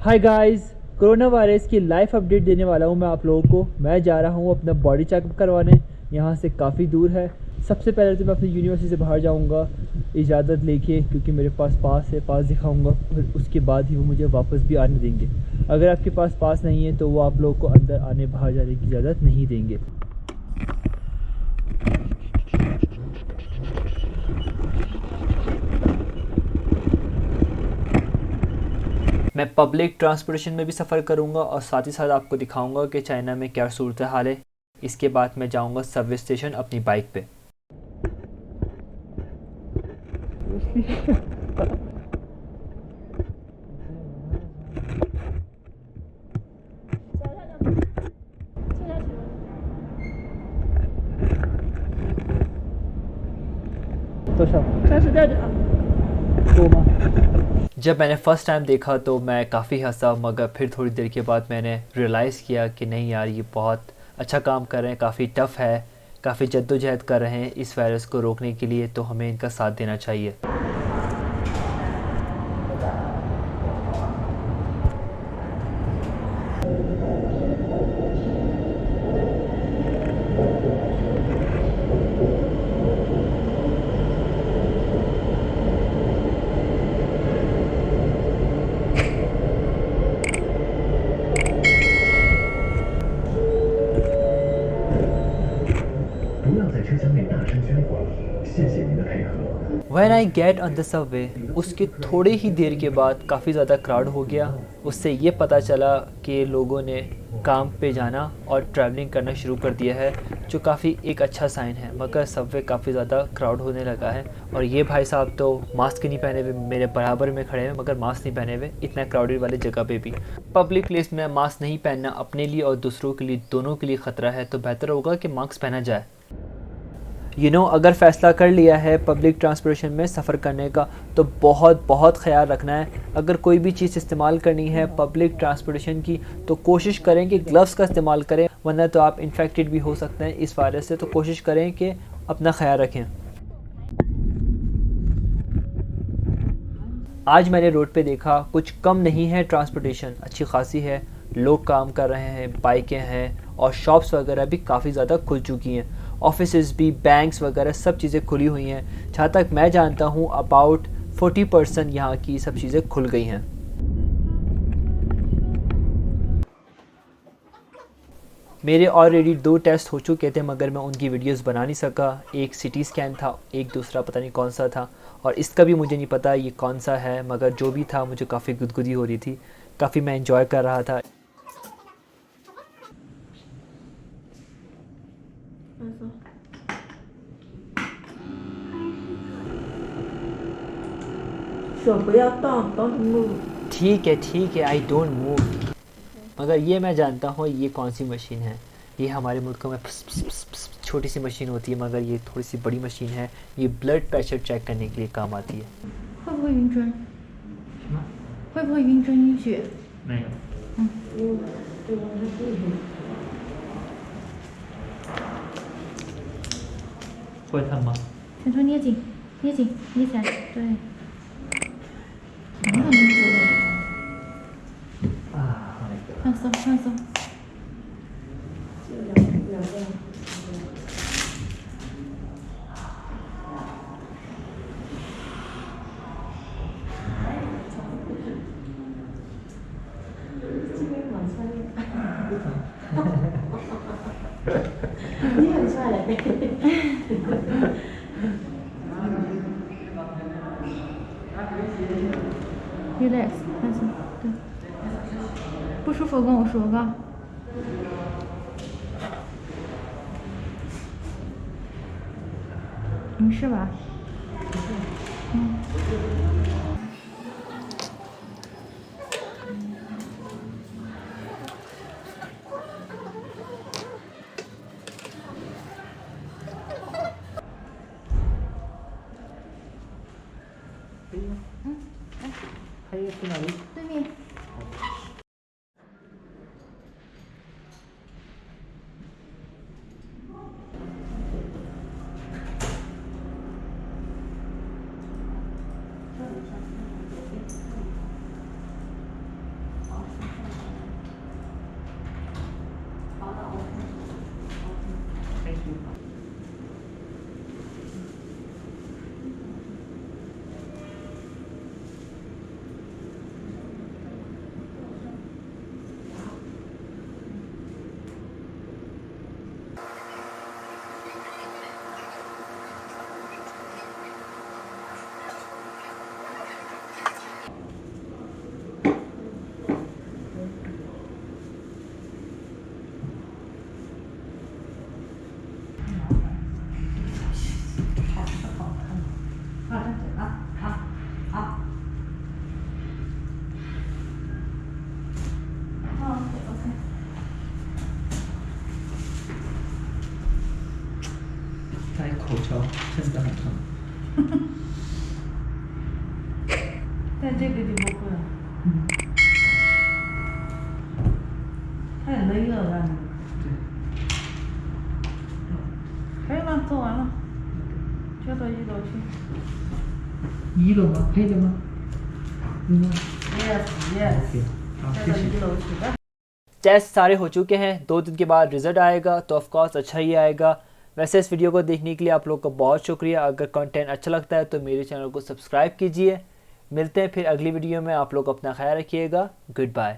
Hi guys, corona virus की live update देने वाला हूँ मैं आप लोगों को। मैं जा रहा हूँ अपना बॉडी चेकअप करवाने, यहाँ से काफ़ी दूर है। सबसे पहले तो मैं अपनी यूनिवर्सिटी से बाहर जाऊँगा इजाज़त लेके, क्योंकि मेरे पास पास है, पास दिखाऊँगा, फिर उसके बाद ही वो मुझे वापस भी आने देंगे। अगर आपके पास पास नहीं है तो वो आप लोगों को अंदर आने बाहर जाने की इजाज़त नहीं देंगे। मैं पब्लिक ट्रांसपोर्टेशन में भी सफ़र करूंगा और साथ ही साथ आपको दिखाऊंगा कि चाइना में क्या सूरत हाल है। इसके बाद मैं जाऊंगा सबवे स्टेशन अपनी बाइक पे। जब मैंने फ़र्स्ट टाइम देखा तो मैं काफ़ी हंसा, मगर फिर थोड़ी देर के बाद मैंने रियलाइज़ किया कि नहीं यार, ये बहुत अच्छा काम कर रहे हैं, काफ़ी टफ़ है, काफ़ी जद्दोजहद कर रहे हैं इस वायरस को रोकने के लिए, तो हमें इनका साथ देना चाहिए। When I get on the subway, उसके थोड़े ही देर के बाद काफ़ी ज़्यादा क्राउड हो गया। उससे ये पता चला कि लोगों ने काम पे जाना और ट्रैवलिंग करना शुरू कर दिया है, जो काफ़ी एक अच्छा साइन है। मगर सबवे काफ़ी ज़्यादा क्राउड होने लगा है और ये भाई साहब तो मास्क नहीं पहने हुए मेरे बराबर में खड़े हैं, मगर मास्क नहीं पहने हुए इतना क्राउडेड वाली जगह पे भी। पब्लिक प्लेस में मास्क नहीं पहनना अपने लिए और दूसरों के लिए, दोनों के लिए ख़तरा है, तो बेहतर होगा कि मास्क पहना जाए। अगर फ़ैसला कर लिया है पब्लिक ट्रांसपोर्टेशन में सफ़र करने का, तो बहुत ख़याल रखना है। अगर कोई भी चीज़ इस्तेमाल करनी है पब्लिक ट्रांसपोर्टेशन की, तो कोशिश करें कि ग्लव्स का इस्तेमाल करें, वरना तो आप इन्फेक्टेड भी हो सकते हैं इस वायरस से। तो कोशिश करें कि अपना ख्याल रखें। आज मैंने रोड पे देखा कुछ कम नहीं है, ट्रांसपोर्टेशन अच्छी खासी है, लोग काम कर रहे हैं, बाइकें हैं और शॉप्स वगैरह भी काफ़ी ज़्यादा खुल चुकी हैं। ऑफिसेज भी, बैंक्स वगैरह सब चीज़ें खुली हुई हैं। जहाँ तक मैं जानता हूँ अबाउट 40% यहाँ की सब चीज़ें खुल गई हैं। मेरे ऑलरेडी 2 टेस्ट हो चुके थे, मगर मैं उनकी वीडियोस बना नहीं सका। एक सिटी स्कैन था, एक दूसरा पता नहीं कौन सा था, और इसका भी मुझे नहीं पता ये कौन सा है, मगर जो भी था मुझे काफ़ी गुदगुदी हो रही थी, काफ़ी मैं एंजॉय कर रहा था। ठीक है, आई डोंट मूव। मगर ये मैं जानता हूँ ये कौन सी मशीन है। ये हमारे मुल्कों में छोटी सी मशीन होती है, मगर ये थोड़ी सी बड़ी मशीन है। ये ब्लड प्रेशर चेक करने के लिए काम आती है। 会不会晕针？什么？会不会晕针晕血？没有。会疼吗？拳头捏紧，捏紧，捏起来，对。很痛。放松，放松。你很帅嘞！Relax，放松，对。不舒服跟我说吧。没事吧？嗯。来。还有去哪里？对面。戴口罩真的很痛。但这个就不会了，嗯，太累了，让你。对。可以了，做完了，就到1楼去。1楼吗？可以的吗？嗯。 Yes, yes。 OK，好，就到谢谢。 1楼去吧。टेस्ट सारे हो चुके हैं, 2 दिन के बाद रिजल्ट आएगा तो ऑफ कोर्स अच्छा ही आएगा। वैसे इस वीडियो को देखने के लिए आप लोग का बहुत शुक्रिया। अगर कंटेंट अच्छा लगता है तो मेरे चैनल को सब्सक्राइब कीजिए। मिलते हैं फिर अगली वीडियो में। आप लोग अपना ख्याल रखिएगा। Good bye.